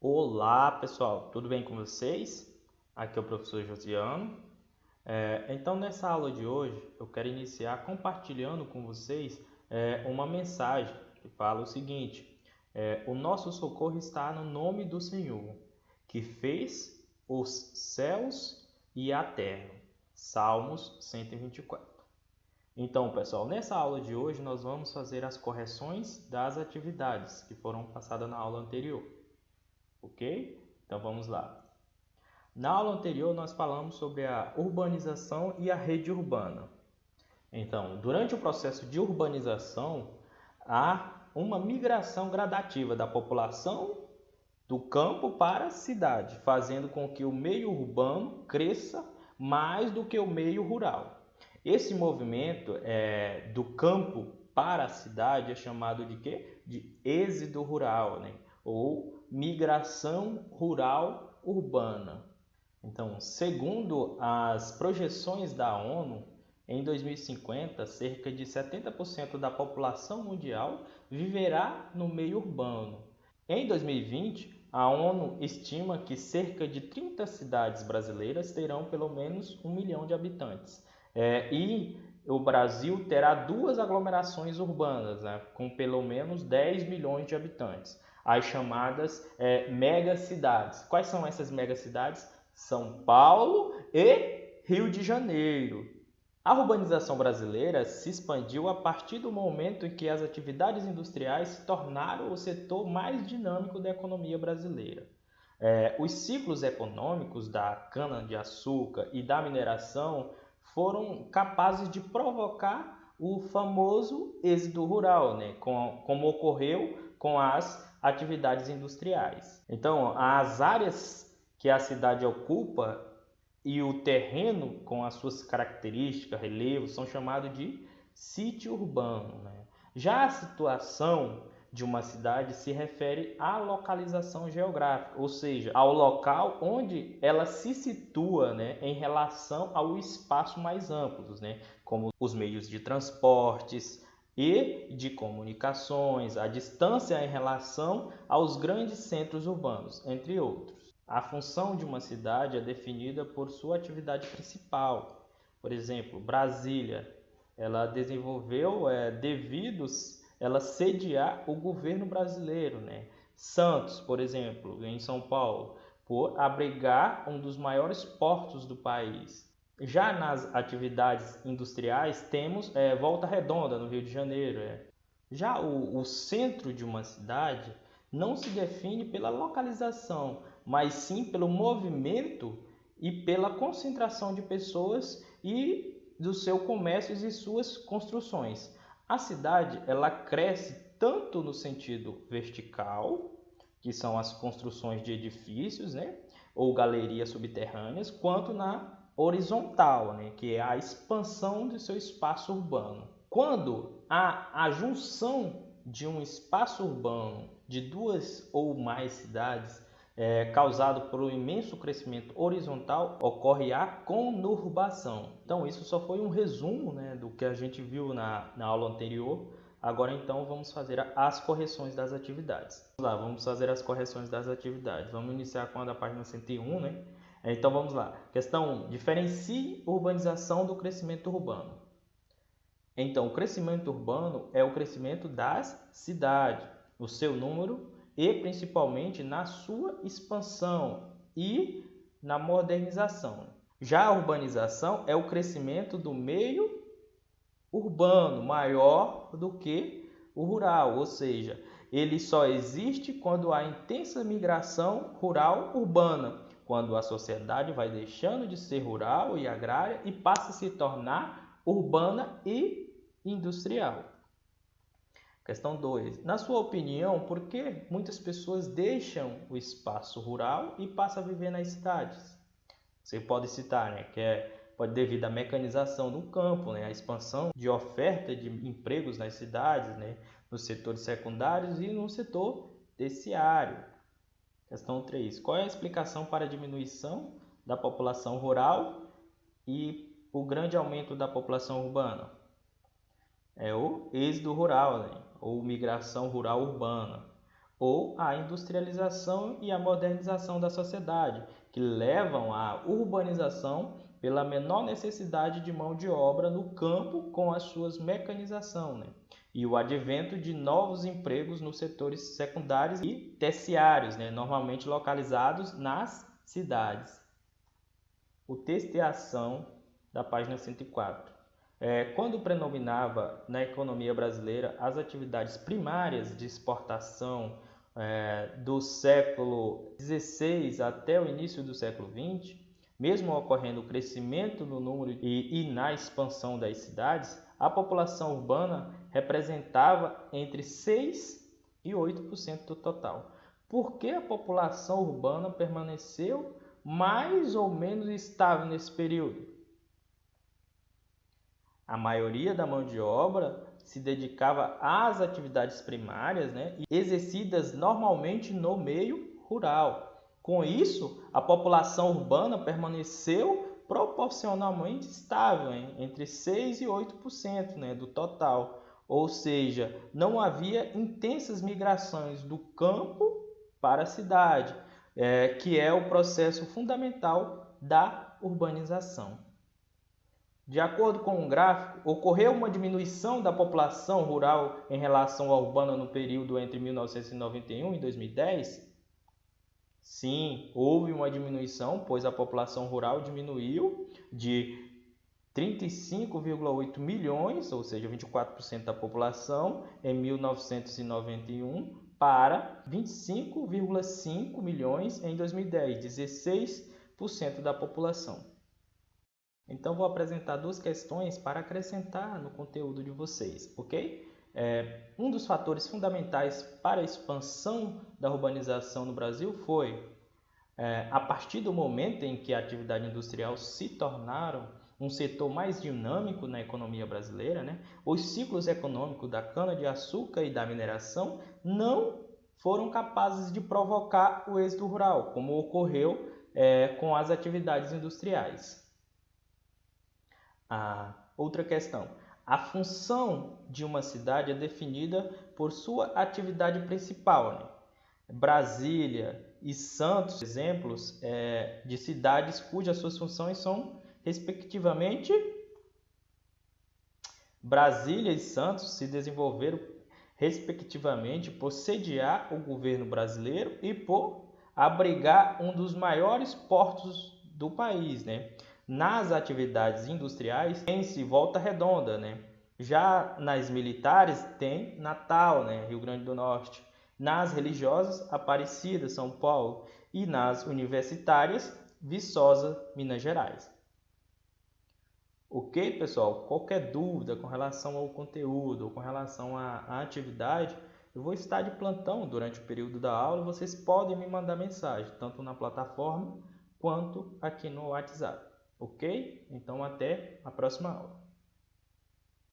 Olá, pessoal, tudo bem com vocês? Aqui é o professor Josiano. Então, nessa aula de hoje, eu quero iniciar compartilhando com vocês uma mensagem que fala o seguinte: o nosso socorro está no nome do Senhor, que fez os céus e a terra. Salmos 124. Então, pessoal, nessa aula de hoje nós vamos fazer as correções das atividades que foram passadas na aula anterior. Ok? Então vamos lá. Na aula anterior nós falamos sobre a urbanização e a rede urbana. Então, durante o processo de urbanização, há uma migração gradativa da população do campo para a cidade, fazendo com que o meio urbano cresça mais do que o meio rural. Esse movimento do campo para a cidade é chamado de quê? De êxodo rural, né? Ou migração rural urbana. Então, segundo as projeções da ONU, em 2050, cerca de 70% da população mundial viverá no meio urbano. Em 2020, a ONU estima que cerca de 30 cidades brasileiras terão pelo menos 1 milhão de habitantes. E o Brasil terá 2 aglomerações urbanas, né, com pelo menos 10 milhões de habitantes, as chamadas megacidades. Quais são essas megacidades? São Paulo e Rio de Janeiro. A urbanização brasileira se expandiu a partir do momento em que as atividades industriais se tornaram o setor mais dinâmico da economia brasileira. Os ciclos econômicos da cana-de-açúcar e da mineração foram capazes de provocar o famoso êxodo rural, né? Como ocorreu com as atividades industriais. Então, as áreas que a cidade ocupa e o terreno com as suas características, relevos, são chamados de sítio urbano, né? Já a situação de uma cidade se refere à localização geográfica, ou seja, ao local onde ela se situa, né, em relação ao espaço mais amplo, né, como os meios de transportes e de comunicações, a distância em relação aos grandes centros urbanos, entre outros. A função de uma cidade é definida por sua atividade principal. Por exemplo, Brasília, ela desenvolveu devido ela sediar o governo brasileiro, né? Santos, por exemplo, em São Paulo, por abrigar um dos maiores portos do país. Já nas atividades industriais, temos Volta Redonda, no Rio de Janeiro. Já o centro de uma cidade não se define pela localização, mas sim pelo movimento e pela concentração de pessoas e do seu comércio e suas construções. A cidade ela cresce tanto no sentido vertical, que são as construções de edifícios, né, ou galerias subterrâneas, quanto na horizontal, né, que é a expansão do seu espaço urbano. Quando há a junção de um espaço urbano de 2 ou mais cidades, causado por um imenso crescimento horizontal, ocorre a conurbação. Então, isso só foi um resumo, né, do que a gente viu na aula anterior. Agora, então, vamos fazer as correções das atividades. Vamos lá, vamos fazer as correções das atividades. Vamos iniciar com a da página 101, né? Então, vamos lá. Questão 1. Diferencie urbanização do crescimento urbano. Então, o crescimento urbano é o crescimento das cidades, o seu número e principalmente na sua expansão e na modernização. Já a urbanização é o crescimento do meio urbano maior do que o rural, ou seja, ele só existe quando há intensa migração rural-urbana, quando a sociedade vai deixando de ser rural e agrária e passa a se tornar urbana e industrial. Questão 2. Na sua opinião, por que muitas pessoas deixam o espaço rural e passam a viver nas cidades? Você pode citar, né, pode devido à mecanização do campo, né, a expansão de oferta de empregos nas cidades, né, nos setores secundários e no setor terciário. Questão 3. Qual é a explicação para a diminuição da população rural e o grande aumento da população urbana? É o êxodo rural, né? Ou migração rural urbana. ou a industrialização e a modernização da sociedade, que levam à urbanização pela menor necessidade de mão de obra no campo com as suas mecanização, né? E o advento de novos empregos nos setores secundários e terciários, né? Normalmente localizados nas cidades. O texto e a ação da página 104. Quando predominava na economia brasileira as atividades primárias de exportação do século XVI até o início do século XX, mesmo ocorrendo o crescimento no número e na expansão das cidades, a população urbana representava entre 6% e 8% do total. Por que a população urbana permaneceu mais ou menos estável nesse período? A maioria da mão de obra se dedicava às atividades primárias, né, exercidas normalmente no meio rural. Com isso, a população urbana permaneceu proporcionalmente estável, entre 6% e 8%, né, do total. Ou seja, não havia intensas migrações do campo para a cidade, que é o processo fundamental da urbanização. De acordo com o gráfico, ocorreu uma diminuição da população rural em relação à urbana no período entre 1991 e 2010? Sim, houve uma diminuição, pois a população rural diminuiu de 35,8 milhões, ou seja, 24% da população, em 1991, para 25,5 milhões em 2010, 16% da população. Então, vou apresentar duas questões para acrescentar no conteúdo de vocês, ok? Um dos fatores fundamentais para a expansão da urbanização no Brasil foi, a partir do momento em que a atividade industrial se tornaram um setor mais dinâmico na economia brasileira, né? Os ciclos econômicos da cana-de-açúcar e da mineração não foram capazes de provocar o êxodo rural, como ocorreu com as atividades industriais. Outra questão. A função de uma cidade é definida por sua atividade principal, né? Brasília e Santos, exemplos de cidades cujas suas funções são, respectivamente, Brasília e Santos se desenvolveram, respectivamente, por sediar o governo brasileiro e por abrigar um dos maiores portos do país, né? Nas atividades industriais tem-se Volta Redonda, né? Já nas militares tem Natal, né? Rio Grande do Norte. Nas religiosas, Aparecida, São Paulo. E nas universitárias, Viçosa, Minas Gerais. Ok, pessoal? Qualquer dúvida com relação ao conteúdo ou com relação à atividade, eu vou estar de plantão durante o período da aula. Vocês podem me mandar mensagem, tanto na plataforma quanto aqui no WhatsApp. Ok? Então, até a próxima aula.